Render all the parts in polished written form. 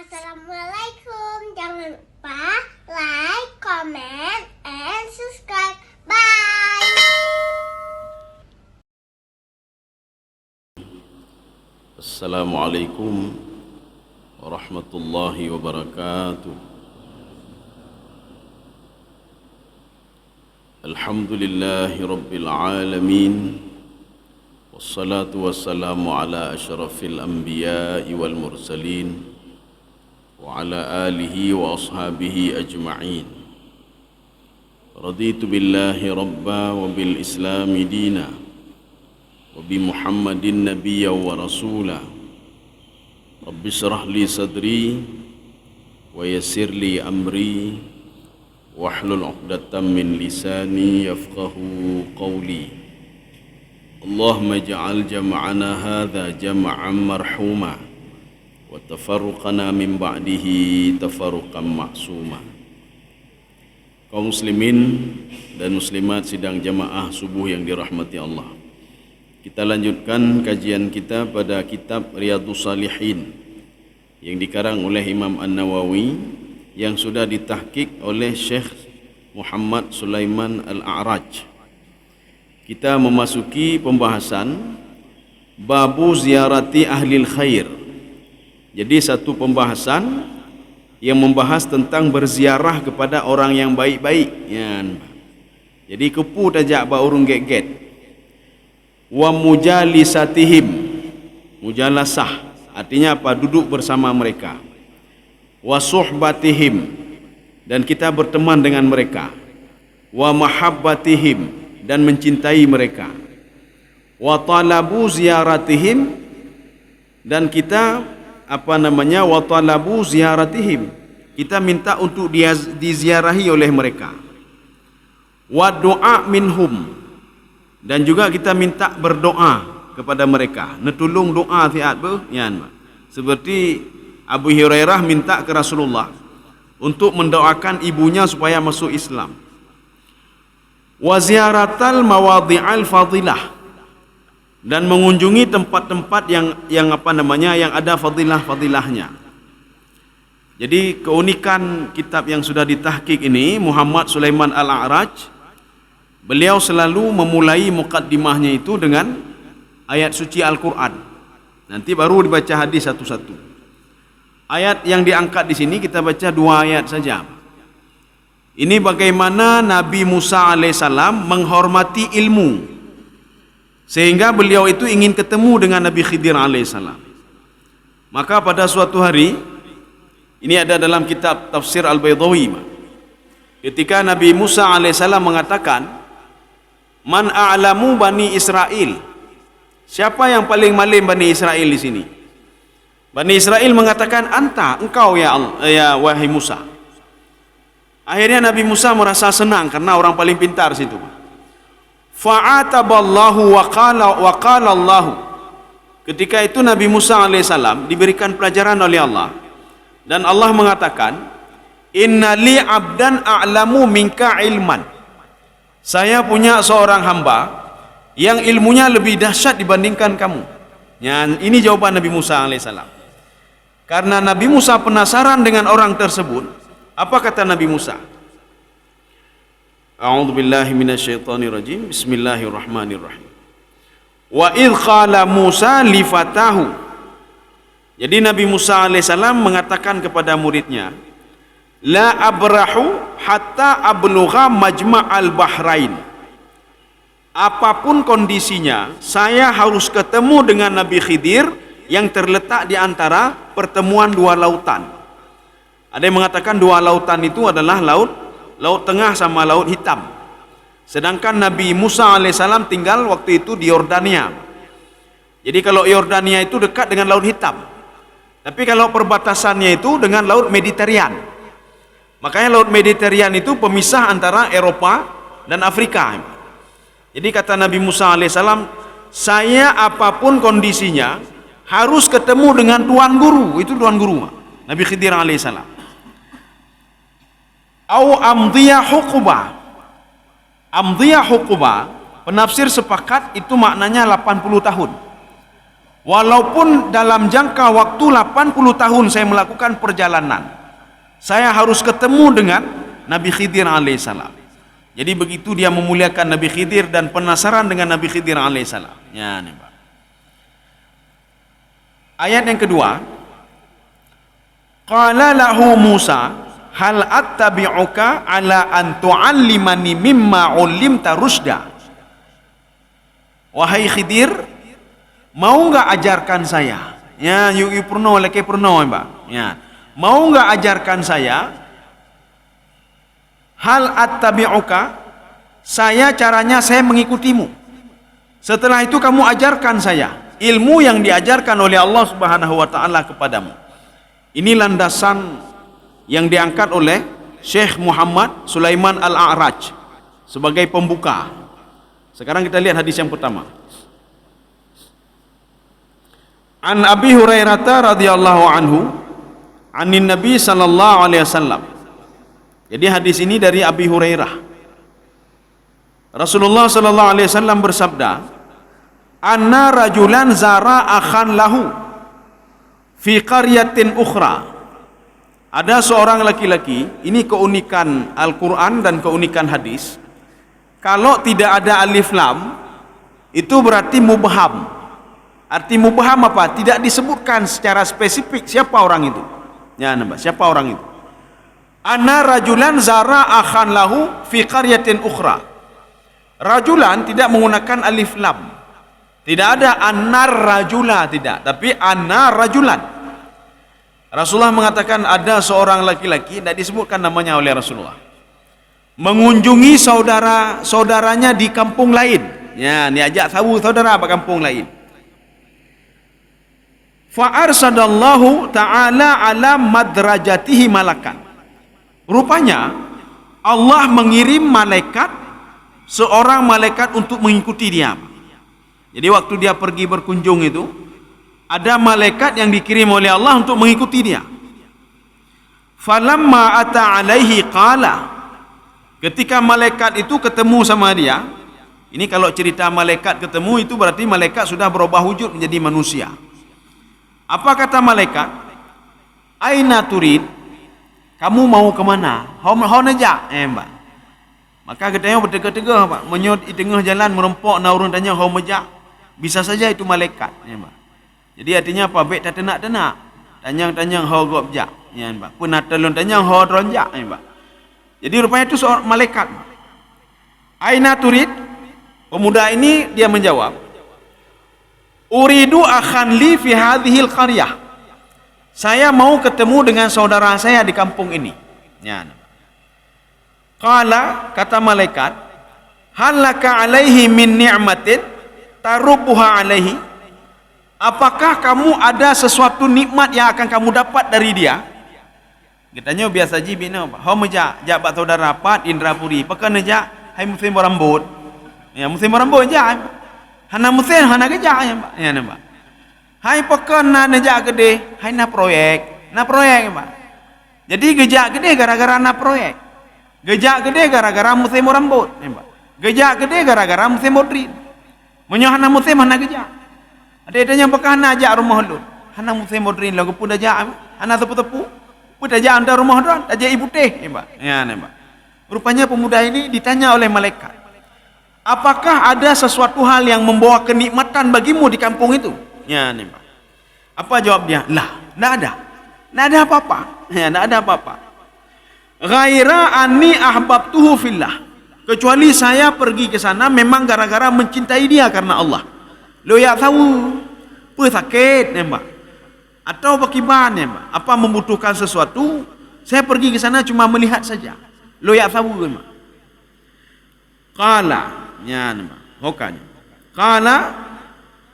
Assalamualaikum. Jangan lupa like, comment, and subscribe. Bye. Assalamualaikum warahmatullahi wabarakatuh. Alhamdulillahi rabbil alamin. Wassalatu wassalamu ala asyrafil anbiya'i wal mursalin wa ala alihi wa ashabihi ajma'in. Raditu billahi rabba wa bil islami dina wa bi Muhammadin nabiyya wa rasula. Rabbi shrah li sadri wa yassir li amri wahlul 'uqdatam min lisani yafqahu qawli. Allahumma ij'al jam'ana hadha jam'an marhuma wa tafarruqana min ba'dihi tafarruqan ma'suma. Kaum muslimin dan muslimat sidang jamaah subuh yang dirahmati Allah, kita lanjutkan kajian kita pada kitab Riyadhus Shalihin yang dikarang oleh Imam An-Nawawi yang sudah ditahqiq oleh Syekh Muhammad Sulaiman Al-A'raj. Kita memasuki pembahasan babu ziarati ahlil khair. Jadi satu pembahasan yang membahas tentang berziarah kepada orang yang baik-baik. Jadi kepu tajak ba urung get-get. Wa mujalisatihim, mujalasah artinya apa? Duduk bersama mereka. Wa suhbatihim, dan kita berteman dengan mereka. Wa mahabbatihim, dan mencintai mereka. Wa talabu ziyaratihim, dan kita wa talabu ziyaratihim, kita minta untuk diziarahi oleh mereka. Wa doa minhum, dan juga kita minta berdoa kepada mereka. Netulung doa tiat seperti Abu Hurairah minta ke Rasulullah untuk mendoakan ibunya supaya masuk Islam. Wa ziyaratal mawadhi'al fadilah, dan mengunjungi tempat-tempat yang ada fadilah-fadilahnya. Jadi keunikan kitab yang sudah ditahqiq ini, Muhammad Sulaiman Al-A'raj, beliau selalu memulai muqaddimahnya itu dengan ayat suci Al-Quran. Nanti baru dibaca hadis satu-satu. Ayat yang diangkat di sini kita baca 2 ayat saja. Ini bagaimana Nabi Musa alaihissalam menghormati ilmu, sehingga beliau itu ingin ketemu dengan Nabi Khidir alaihissalam. Maka pada suatu hari, ini ada dalam kitab Tafsir Al-Baydawi, ketika Nabi Musa alaihissalam mengatakan, Man a'lamu Bani Israel, siapa yang paling malim Bani Israel di sini? Bani Israel mengatakan, Anta, engkau ya Allah, ya wahai Musa. Akhirnya Nabi Musa merasa senang karena orang paling pintar situ. Fa'ataballahu wa qala Allah. Ketika itu Nabi Musa alaihissalam diberikan pelajaran oleh Allah, dan Allah mengatakan, Inna li abdan a'lamu minka ilman. Saya punya seorang hamba yang ilmunya lebih dahsyat dibandingkan kamu. Ini jawaban Nabi Musa alaihissalam. Karena Nabi Musa penasaran dengan orang tersebut, apa kata Nabi Musa? A'udzu billahi minasyaitonir rajim. Bismillahirrahmanirrahim. Wa idh qala Musa li fatahu. Jadi Nabi Musa alaihissalam mengatakan kepada muridnya, La abrahu hatta ablugha majma'al bahrain. Apapun kondisinya, saya harus ketemu dengan Nabi Khidir yang terletak di antara pertemuan 2 lautan. Ada yang mengatakan 2 lautan itu adalah laut tengah sama laut hitam. Sedangkan Nabi Musa alaihissalam tinggal waktu itu di Yordania. Jadi kalau Yordania itu dekat dengan laut hitam, tapi kalau perbatasannya itu dengan laut Mediterranean. Makanya laut Mediterranean itu pemisah antara Eropa dan Afrika. Jadi kata Nabi Musa alaihissalam, saya apapun kondisinya harus ketemu dengan tuan guru. Itu tuan guru Nabi Khidir alaihissalam. Au amdiyah hukuba. Amdiyah hukuba, penafsir sepakat itu maknanya 80 tahun. Walaupun dalam jangka waktu 80 tahun saya melakukan perjalanan, saya harus ketemu dengan Nabi Khidir alaihissalam. Jadi begitu dia memuliakan Nabi Khidir dan penasaran dengan Nabi Khidir alaihissalam. Ya, nih, Pak. Ayat yang kedua, qala lahu Musa hal attabi'uka ala an tu'allimani mimma 'ullimta rusyda. Wahai Khidir, mau enggak ajarkan saya? Ya, you purno leke purno, Mbak. Ya. Mau enggak ajarkan saya? Hal attabi'uka, saya caranya saya mengikutimu. Setelah itu kamu ajarkan saya ilmu yang diajarkan oleh Allah Subhanahu wa taala kepadamu. Ini landasan yang diangkat oleh Syekh Muhammad Sulaiman Al-A'raj sebagai pembuka. Sekarang kita lihat hadis yang pertama. An Abi Hurairah radhiyallahu anhu, anin Nabi sallallahu alaihi wasallam. Jadi hadis ini dari Abi Hurairah. Rasulullah sallallahu alaihi wasallam bersabda, "Anna rajulan zara akhan lahu fi qaryatin ukhra." Ada seorang laki-laki, ini keunikan Al-Quran dan keunikan hadis. Kalau tidak ada alif lam, itu berarti mubham. Arti mubham apa? Tidak disebutkan secara spesifik siapa orang itu. Ya, nampak siapa orang itu. Anna rajulan zara akhan lahu fi qaryatin ukhra. Rajulan tidak menggunakan alif lam. Tidak ada anar rajula, tidak, tapi anna rajulan. Rasulullah mengatakan ada seorang laki-laki, tidak disebutkan namanya oleh Rasulullah, mengunjungi saudaranya di kampung lain. Ya, diajak saudara ke kampung lain. Fa arsadallahu ta'ala ala madrajatihi malakan. Rupanya Allah mengirim malaikat, seorang malaikat untuk mengikuti dia. Jadi waktu dia pergi berkunjung itu, ada malaikat yang dikirim oleh Allah untuk mengikuti dia. Falamma ata alaihi qala. Ketika malaikat itu ketemu sama dia, ini kalau cerita malaikat ketemu itu berarti malaikat sudah berubah wujud menjadi manusia. Apa kata malaikat? Aina turid? Kamu mau ke mana? How najak? Mbak. Maka katanya bertegah-tegah, Pak. Menyod di tengah jalan merempok naurun tanya how majak. Bisa saja itu malaikat, Mbak. Jadi artinya apa? Baik tak tenak-tenak. Tanyang-tanyang how gobjak. Ya, Mbak. Penatelun tanyang how dronjak, Mbak. Jadi rupanya itu seorang malaikat. Aina turid? Pemuda ini dia menjawab, uridu akhan li fi hadhil qaryah. Saya mau ketemu dengan saudara saya di kampung ini. Ya. Qala, kata malaikat, halaka alaihi min ni'matin tarubuha alaihi. Apakah kamu ada sesuatu nikmat yang akan kamu dapat dari dia? Katanya biasa ji bina apa? Hau meja, jabat saudara pat Indrapuri. Pekan aja, hai musim berambut. Ya, musim berambut aja. Hana musim, hana kerja ya, Pak. Ya, Pak. Hai pekan na neja gede, hai na proyek, Pak. Jadi gejak gede gara-gara na proyek. Gejak gede gara-gara musim berambut, ya, Pak. Gejak gede gara-gara musim modrin. Menyohana musim hana gejak. Ada yang bekas hana ajak rumah lu. Hana musim modrin lagu pun ajak, hana tepu-tepu. Pun ajak anda rumah doan, ajak ibu teh, ya, Pak. Ya, Pak. Rupanya pemuda ini ditanya oleh malaikat, apakah ada sesuatu hal yang membawa kenikmatan bagimu di kampung itu? Ya, Pak. Apa jawab dia? Lah, tidak ada. Tidak ada apa-apa. Ya, tidak ada apa-apa. Ghaira anni ahbabtuhu fillah. Kecuali saya pergi ke sana memang gara-gara mencintai dia karena Allah. Lo ya tahu, sakit, Pak. Atau bagaimana, Pak? Apa membutuhkan sesuatu? Saya pergi ke sana cuma melihat saja. Lo ya tahu, Pak. Qala, ya, Pak. Hokanya. Qala,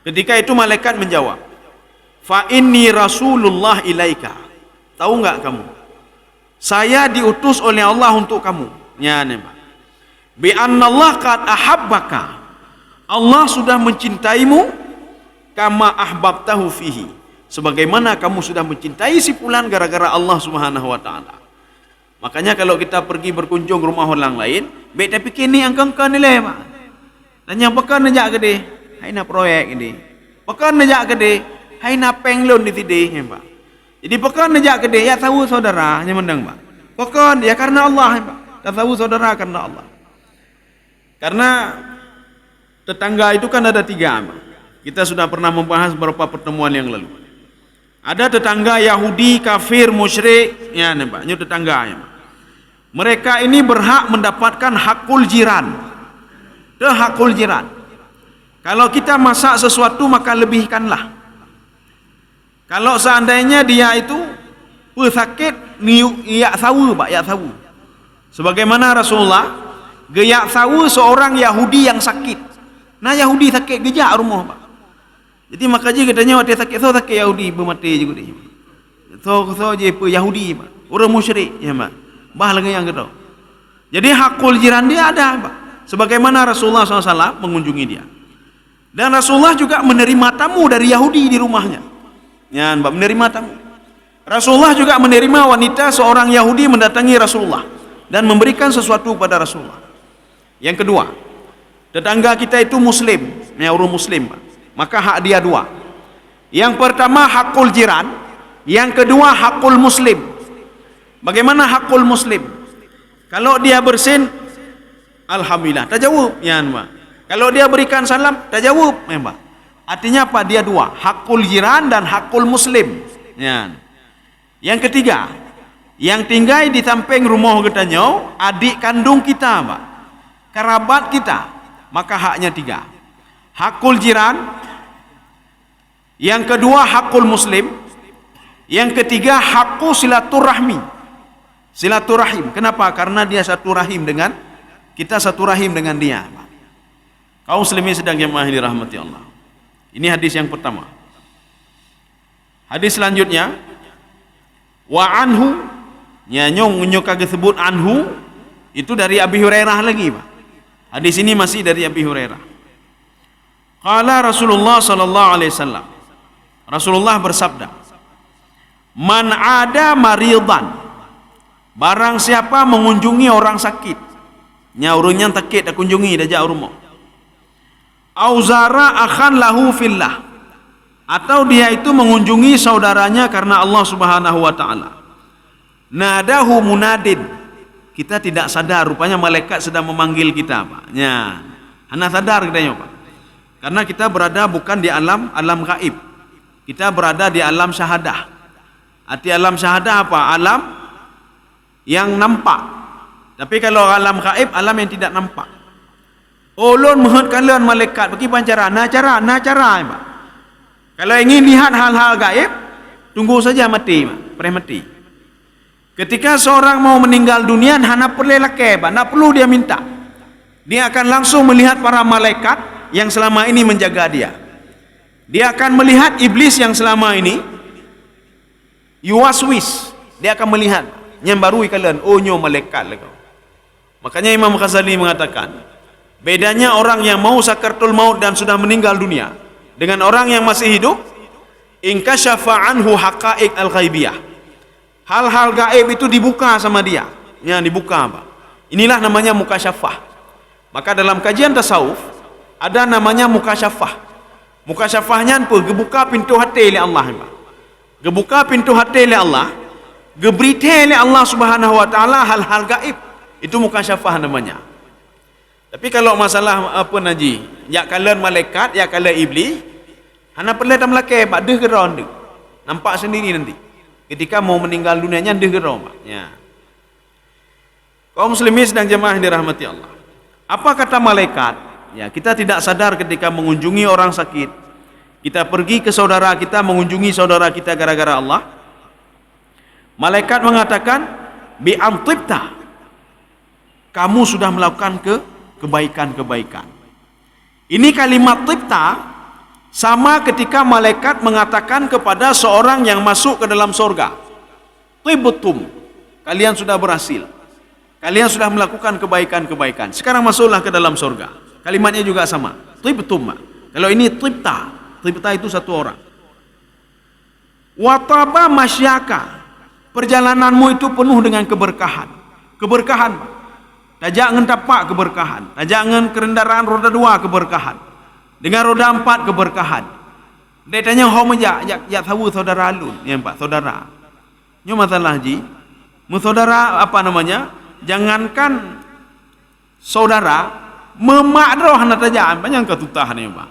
ketika itu malaikat menjawab, fa inni rasulullah ilaika. Tahu enggak kamu? Saya diutus oleh Allah untuk kamu. Ya, Pak. Bi annallah qad ahabbaka. Allah sudah mencintaimu kama ahbabtahu fihi. Sebagaimana kamu sudah mencintai si fulan gara-gara Allah Subhanahu wa taala. Makanya kalau kita pergi berkunjung rumah orang lain, baik tapi kini angka-angka nilai, Pak. Tanya pekan aja gede. Hai na proyek ini. Pekan nejak gede, hai napeng lon di tidih, ya Pak. Jadi pekan nejak gede, ya tahu saudara, yang mendang Pak. Pekan ya karena Allah, ya Pak. Tak tahu saudara karena Allah. Karena tetangga itu kan ada 3, Pak. Kita sudah pernah membahas beberapa pertemuan yang lalu. Ada tetangga Yahudi, kafir, musyrik, ya nih Pak, ini tetangga ya Pak. Mereka ini berhak mendapatkan hakul jiran. Hakul jiran. Kalau kita masak sesuatu maka lebihkanlah. Kalau seandainya dia itu pesakit, yak sawu Pak, yak sawu. Sebagaimana Rasulullah geyak sawu seorang Yahudi yang sakit. Nah Yahudi sakit gejak rumah Pak. Jadi makanya katanya waktu sakit Yahudi bermati juga dia. So je Yahudi Pak. Orang musyrik ya Pak. Bah lagi yang gitu. Jadi hakul jiran dia ada Pak. Sebagaimana Rasulullah SAW mengunjungi dia. Dan Rasulullah juga menerima tamu dari Yahudi di rumahnya. Ya Pak, menerima tamu. Rasulullah juga menerima wanita seorang Yahudi mendatangi Rasulullah dan memberikan sesuatu kepada Rasulullah. Yang kedua, tetangga kita itu muslim, ya orang muslim Pak. Maka hak dia 2. Yang pertama hakul jiran, yang kedua hakul muslim. Bagaimana hakul muslim? Kalau dia bersin, alhamdulillah, tajawub, ya Pak. Kalau dia berikan salam, tajawub, ya Pak. Artinya apa? Dia 2, hakul jiran dan hakul muslim. Ya. Yang ketiga, yang tinggal di samping rumah kita adik kandung kita, Pak. Kerabat kita, maka haknya 3. Hakul jiran, yang kedua hakul muslim, yang ketiga hakul silaturahmi. Silaturahim. Kenapa? Karena dia satu rahim dengan kita, satu rahim dengan dia. Kaum muslimin sedang jemaah dirahmati Allah. Ini hadis yang pertama. Hadis selanjutnya, wa anhu, nyanyong kagak sebut anhu, itu dari Abi Hurairah lagi, Pak. Hadis ini masih dari Abi Hurairah. Qala Rasulullah sallallahu alaihi wasallam. Rasulullah bersabda, "Man ada maridan." Barang siapa mengunjungi orang sakit, nya urangnya sakit dak kunjungi dah jak rumah. Auzara akhan lahu fillah. Atau dia itu mengunjungi saudaranya karena Allah Subhanahu wa taala. Nadahu munadin. Kita tidak sadar rupanya malaikat sedang memanggil kita, Pak. Ya. Hana sadar katanya, Pak. Karena kita berada bukan di alam gaib. Kita berada di alam syahadah. Arti alam syahadah apa? Alam yang nampak. Tapi kalau alam gaib, alam yang tidak nampak. Ulun menghutkan leon malaikat bagi pancara, cara, Pak. Kalau ingin lihat hal-hal gaib, tunggu saja mati, Pak. Mati. Ketika seorang mau meninggal dunia, hana perlu laki, Pak. Tak perlu dia minta. Dia akan langsung melihat para malaikat yang selama ini menjaga dia. Dia akan melihat iblis yang selama ini yuwaswis. Dia akan melihat nyambarui kalian, oh nyo malaikat lah kau. Makanya Imam Ghazali mengatakan, bedanya orang yang mau sakaratul maut dan sudah meninggal dunia dengan orang yang masih hidup, inkasyafa anhu haqaiq al-ghaibiyah. Hal-hal gaib itu dibuka sama dia. Ya, dibuka, Pak. Inilah namanya mukasyafah. Maka dalam kajian tasawuf ada namanya mukasyafah. Mukasyafahnya apa? Gebuka pintu hati oleh Allah, Pak. Gebuka pintu hati oleh Allah, geberitahu oleh Allah Subhanahu wa taala hal-hal gaib. Itu mukasyafah namanya. Tapi kalau masalah apa naji, ya kalian malaikat, ya kalian iblis, hana perlu tam laki, Pak, deh geron deh. Nampak sendiri nanti. Ketika mau meninggal dunianya deh geron, Pak. Ya. Kaum muslimin sedang jemaah dirahmati Allah. Apa kata malaikat? Ya, kita tidak sadar ketika mengunjungi orang sakit. Kita pergi ke saudara kita, mengunjungi saudara kita gara-gara Allah. Malaikat mengatakan, bi antibta. Kamu sudah melakukan kebaikan-kebaikan. Ini kalimat tibta sama ketika malaikat mengatakan kepada seorang yang masuk ke dalam surga, tibtum, kalian sudah berhasil. Kalian sudah melakukan kebaikan-kebaikan. Sekarang masuklah ke dalam surga. Kalimatnya juga sama. Tibtum. Kalau ini tibta. Tibta itu satu orang. Wataba masyaka. Perjalananmu itu penuh dengan keberkahan. Keberkahan. Tajak ngentapak keberkahan. Tajak ngen kendaraan roda 2 keberkahan. Dengan roda 4 keberkahan. Dia tanya hom ya tahu saudara alun, ya Pak, saudara. Nyo masalah ji, saudara apa namanya? Jangankan saudara memak roh hana tajam, banyak ke tutah ni Pak.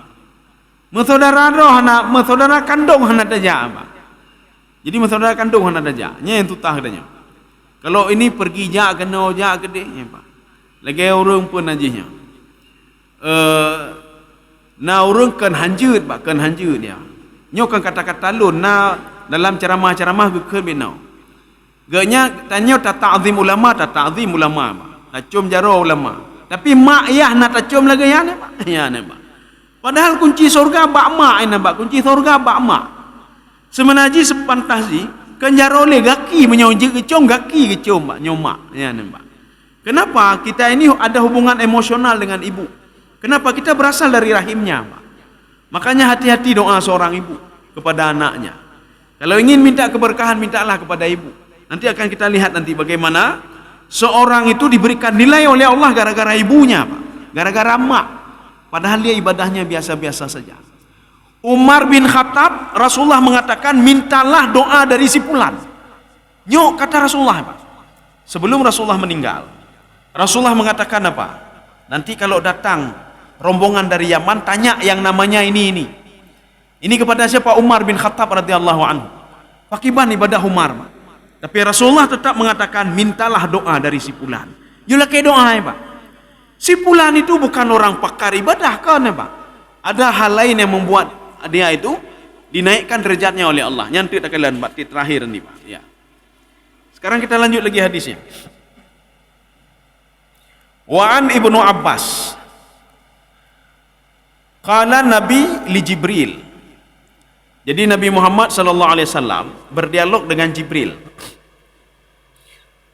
Saudara roh hana, saudara kandung hana tajam Pak. Jadi saudara kandung hana tajam, nya yang tutah katanya. Kalau ini pergi jak kena jak gede, ya Pak. Lagi orang pun ajinya. Na orang kan hanjut Pak, kan hanjut dia. Nyo kan kata-kata lun na dalam ceramah-ceramah ke benau. Ganya tanya tak ta'zim ulama, tak ta'zim ulama Pak. Nak cium jaro ulama. Tapi mak ayah nak cium lagi ya ni Pak. Ya ni Pak. Padahal kunci surga bak mak ini Pak, kunci surga bak mak. Semenaji sepantasi kan jaro le gaki menyonje ke cium gaki ke cium Pak, nyomak. Ya ni Pak. Kenapa kita ini ada hubungan emosional dengan ibu? Kenapa? Kita berasal dari rahimnya Pak. Makanya hati-hati doa seorang ibu kepada anaknya. Kalau ingin minta keberkahan, mintalah kepada ibu. Nanti akan kita lihat nanti bagaimana seorang itu diberikan nilai oleh Allah gara-gara ibunya Pak. Gara-gara mak. Padahal dia ibadahnya biasa-biasa saja. Umar bin Khattab, Rasulullah mengatakan mintalah doa dari si fulan. Nyok kata Rasulullah Pak. Sebelum Rasulullah meninggal, Rasulullah mengatakan apa? Nanti kalau datang rombongan dari Yaman, tanya yang namanya ini. Ini kepada siapa? Umar bin Khattab radhiyallahu anhu. Pakiban ibadah Umar. Pak. Tapi Rasulullah tetap mengatakan, mintalah doa dari si fulan. Yulah ke doa ya Pak. Si fulan itu bukan orang pakar ibadah kan ya Pak. Ada hal lain yang membuat dia itu dinaikkan derajatnya oleh Allah. Nyantik kalian bati terakhir nih Pak. Ya. Sekarang kita lanjut lagi hadisnya. Wa'an Ibnu Abbas qala Nabi li Jibril. Jadi Nabi Muhammad sallallahu alaihi wasallam berdialog dengan Jibril.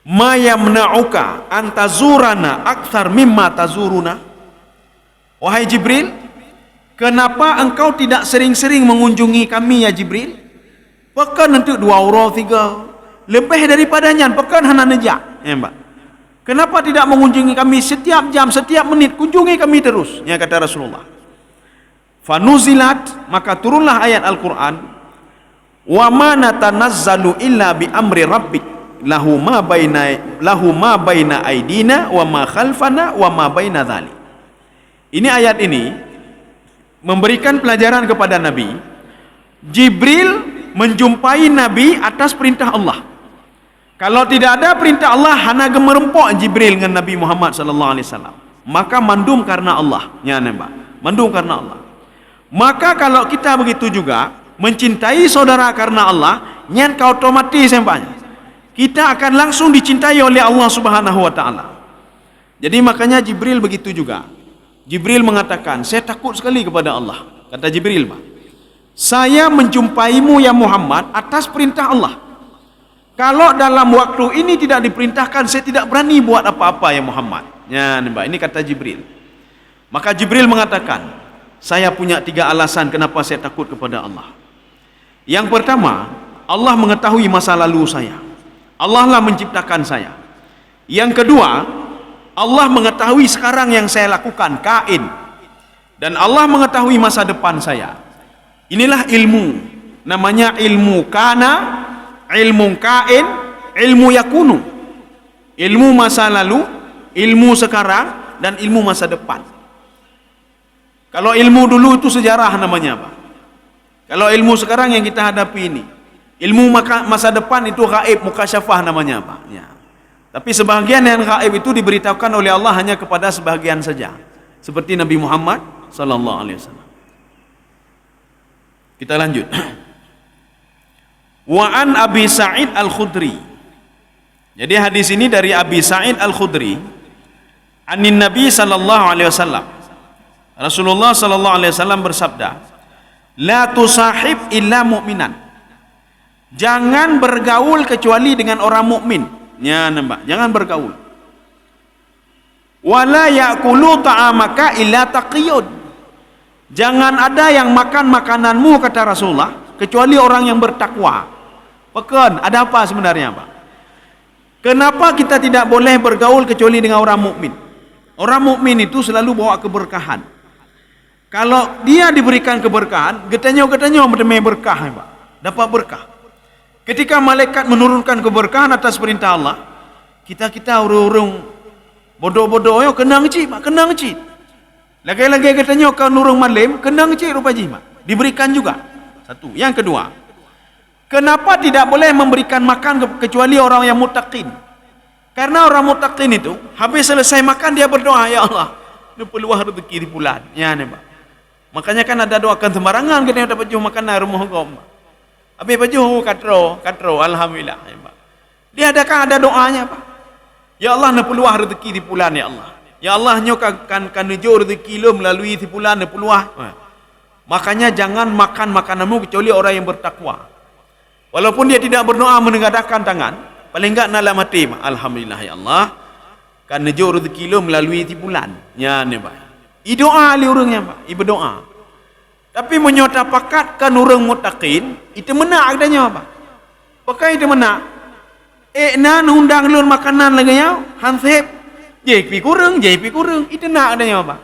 Ma yamna'uka an tazurana akthar mimma tazuruna? Wahai Jibril, kenapa engkau tidak sering-sering mengunjungi kami ya Jibril? Pekan nanti 2 orang 3 lebih daripadanya, pekan hana nejak. Ya Pak. Kenapa tidak mengunjungi kami setiap jam, setiap menit? Kunjungi kami terus, ya kata Rasulullah. Fanuzilat, maka turunlah ayat Al-Quran. Wa ma natanazzalu illa bi amri rabbik lahu ma baina aidina wa ma khalfana wa ma baina dzalik. Ini ayat ini memberikan pelajaran kepada Nabi. Jibril menjumpai Nabi atas perintah Allah. Kalau tidak ada perintah Allah, hana gemerempok Jibril dengan Nabi Muhammad sallallahu alaihi wasallam. Maka mandum karena Allah. Ya Pak. Mandum karena Allah. Maka kalau kita begitu juga mencintai saudara karena Allah, nyan kau otomatis sempanya. Kita akan langsung dicintai oleh Allah Subhanahu wa taala. Jadi makanya Jibril begitu juga. Jibril mengatakan, saya takut sekali kepada Allah. Kata Jibril, Pak. Saya menjumpaimu ya Muhammad atas perintah Allah. Kalau dalam waktu ini tidak diperintahkan, saya tidak berani buat apa-apa ya Muhammad. Ya, Pak, ini kata Jibril. Maka Jibril mengatakan, saya punya 3 alasan kenapa saya takut kepada Allah. Yang pertama, Allah mengetahui masa lalu saya. Allah lah menciptakan saya. Yang kedua, Allah mengetahui sekarang yang saya lakukan, kain. Dan Allah mengetahui masa depan saya. Inilah ilmu. Namanya ilmu kana, ilmu kain, ilmu yakunu. Ilmu masa lalu, ilmu sekarang, dan ilmu masa depan. Kalau ilmu dulu itu sejarah namanya Pak. Kalau ilmu sekarang yang kita hadapi ini, ilmu masa depan itu gaib, mukasyafah namanya Pak. Ya. Tapi sebahagian yang gaib itu diberitahukan oleh Allah hanya kepada sebahagian saja. Seperti Nabi Muhammad sallallahu alaihi wasallam. Kita lanjut. Wa an Abi Sa'id Al-Khudri. Jadi hadis ini dari Abi Sa'id Al-Khudri, anin Nabi sallallahu alaihi wasallam. Rasulullah sallallahu alaihi wasallam bersabda, la tusahib illa mu'minan. Jangan bergaul kecuali dengan orang mukmin. Ya, nampak. Jangan bergaul. Wala ya'kulu ta'amaka illa taqiyun. Jangan ada yang makan makananmu kata Rasulullah kecuali orang yang bertakwa. Pekan, ada apa sebenarnya, Pak? Kenapa kita tidak boleh bergaul kecuali dengan orang mukmin? Orang mukmin itu selalu bawa keberkahan. Kalau dia diberikan keberkahan, getanyo mendengar berkah, Pak. Dapat berkah. Ketika malaikat menurunkan keberkahan atas perintah Allah, kita orang-orang bodoh-bodoh yo kena ngecit, Pak, kena ngecit. Lagi-lagi katanya kau nurung malim, kena ngecit rupaji, Pak. Diberikan juga. Satu. Yang kedua, kenapa tidak boleh memberikan makan kecuali orang yang muttaqin? Karena orang muttaqin itu habis selesai makan dia berdoa, ya Allah, ini peluang rezeki di bulan. Ya nih, Pak. Makanya kan ada doakan sembarangan kita dapat jumpa makan rumah kau. Habis baju katro, alhamdulillah, ya, Pak. Dia ada doanya, Pak. Ya Allah, ini peluang rezeki di bulan, ya Allah. Ya Allah, nyokakan kan nejo rezeki lo melalui di bulan ni peluang. Makanya jangan makan makananmu kecuali orang yang bertakwa. Walaupun dia tidak berdoa menengadahkan tangan, paling enggak nak mati, alhamdulillah, ya Allah, kan nejo rezeki lo melalui di bulan. Ya ni, Pak. I doa li orangnya, Pak. I berdoa. Tapi menyota pakat kan orang muttaqin, itu menak adanya, Pak. Pakai itu menak. Nan undang lun makanan lagi ya, hansip. JP kurang. Itu nak adanya, Pak.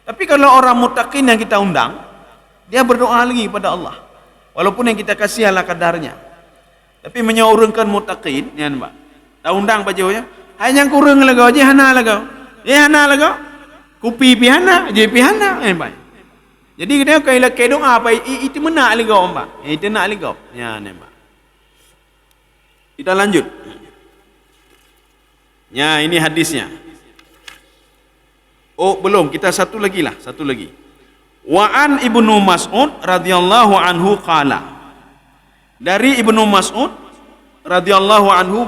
Tapi kalau orang muttaqin yang kita undang, dia berdoa lagi pada Allah. Walaupun yang kita kasih ala kadarnya. Tapi menyorongkan muttaqin, ya, Pak. Tak undang bajunya, hanya kurang lagi aja, hana lagi. Kupi pihana, je pihana, Pak. Jadi kita kalau doa apa itu menak lagi, Pak. Itu nak lagi. Ya, Pak. Kita lanjut. Ya, ini hadisnya. Oh, belum, kita satu lagi. Wa an Ibnu Mas'ud radhiyallahu anhu qala. Dari Ibnu Mas'ud radhiyallahu anhu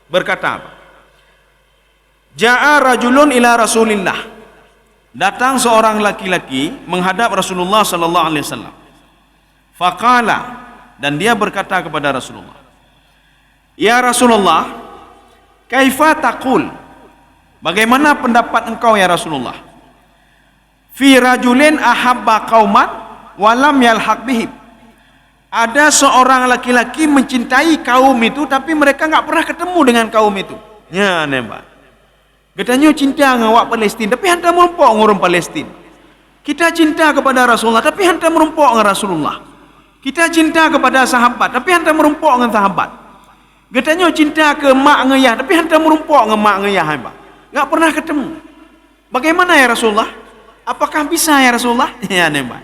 berkata apa? Ja'a rajulun ila Rasulillah. Datang seorang laki-laki menghadap Rasulullah sallallahu alaihi wasallam. Faqala, dan dia berkata kepada Rasulullah, "Ya Rasulullah, kaifa taqul?" Bagaimana pendapat engkau ya Rasulullah? Fi rajulin ahabba qauman wa lam yalhaq bihim. Ada seorang laki-laki mencintai kaum itu tapi mereka enggak pernah ketemu dengan kaum itu. Ya, nembak. Katanya cinta dengan awak Palestin tapi hantar merumpok dengan orang Palestin. Kita cinta kepada Rasulullah tapi hantar merumpok dengan Rasulullah. Kita cinta kepada sahabat tapi hantar merumpok dengan sahabat. Katanya cinta ke mak ngayah tapi hantar merumpok dengan mak ngayah, Pak. Enggak pernah ketemu. Bagaimana ya Rasulullah? Apakah bisa ya Rasulullah? Ya, nembak.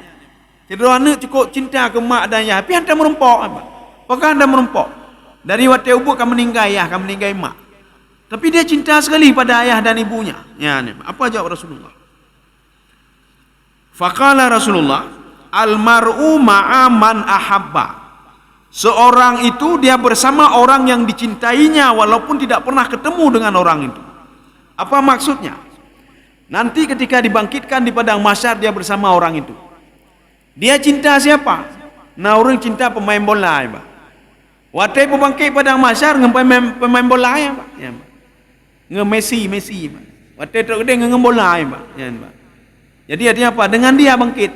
Tidak ada cukup cinta ke mak dan ayah tapi hantar merumpok, Pak. Apakah anda merumpok? Dari waktu ibu kamu meninggal ayah, kamu meninggal mak. Tapi dia cinta sekali pada ayah dan ibunya. Ya, apa jawab Rasulullah? Faqala Rasulullah, "Al-mar'u ma'a man ahabba." Seorang itu dia bersama orang yang dicintainya walaupun tidak pernah ketemu dengan orang itu. Apa maksudnya? Nanti ketika dibangkitkan di padang mahsyar dia bersama orang itu. Dia cinta siapa? Nah, orang cinta pemain bola, ya, Pak. Waktu pembangkit padang mahsyar dengan pemain bola, ya, Pak. Ya, Pak. Messi, Pak. Waktu itu dia dengan bola, ya, Pak. Ya, Pak. Jadi artinya apa? Dengan dia bangkit.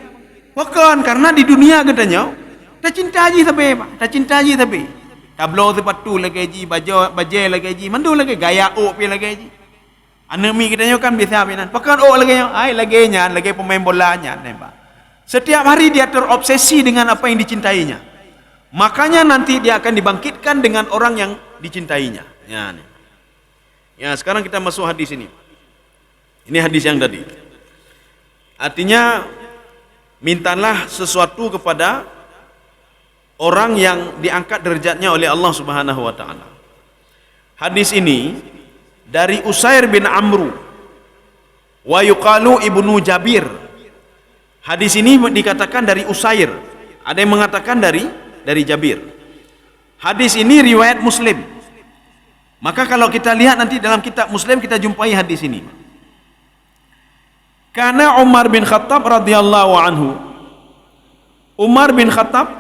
Bukan karena di dunia katanya tak cinta aja tapi, Pak. Tak cinta aja tapi. Tablo sepatu lagi aja, baju lagi aja, mandu lagi gaya pi lagi aja. Anemi katanya kan biasa pinan. Bukan lagi lagi nya, lagi pemain bolanya, Pak. Setiap hari dia terobsesi dengan apa yang dicintainya. Makanya nanti dia akan dibangkitkan dengan orang yang dicintainya. Ya, nih. Ya, sekarang kita masuk hadis ini. Ini hadis yang tadi. Artinya mintalah sesuatu kepada orang yang diangkat derajatnya oleh Allah Subhanahu wa taala. Hadis ini dari Usair bin Amru wa yuqalu ibnu Jabir. Hadis ini dikatakan dari Usair. Ada yang mengatakan dari Jabir. Hadis ini riwayat Muslim. Maka kalau kita lihat nanti dalam kitab Muslim kita jumpai hadis ini. Karena Umar bin Khattab radhiyallahu anhu. Umar bin Khattab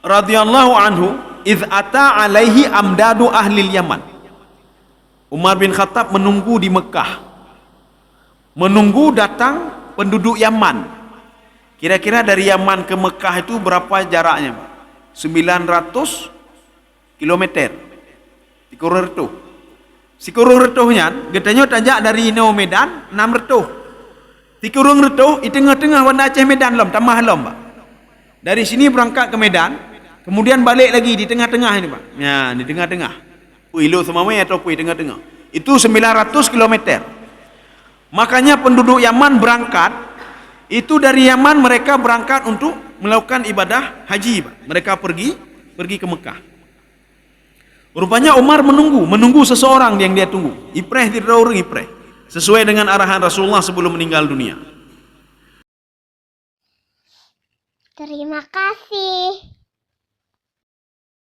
radhiyallahu anhu idz ata alaihi amdadu ahli Yaman. Umar bin Khattab menunggu di Mekah. Menunggu datang penduduk Yaman. Kira-kira dari Yaman ke Mekah itu berapa jaraknya? 900 kilometer. Sikurur retuhnya, getanya tajak dari Medan 6 retuh. Tikurung retuh, di tengah-tengah Banda Aceh Medan lom, tambah lom, Pak. Dari sini berangkat ke Medan, kemudian balik lagi di tengah-tengah ini, Pak. Ya, di tengah-tengah. Puilu semamai atau pui tengah-tengah. Itu 900 km. Makanya penduduk Yaman berangkat, itu dari Yaman mereka berangkat untuk melakukan ibadah haji, Pak. Mereka pergi ke Mekah. Rupanya Umar menunggu seseorang yang dia tunggu. Ipreh tidak orang ipreh. Sesuai dengan arahan Rasulullah sebelum meninggal dunia. Terima kasih.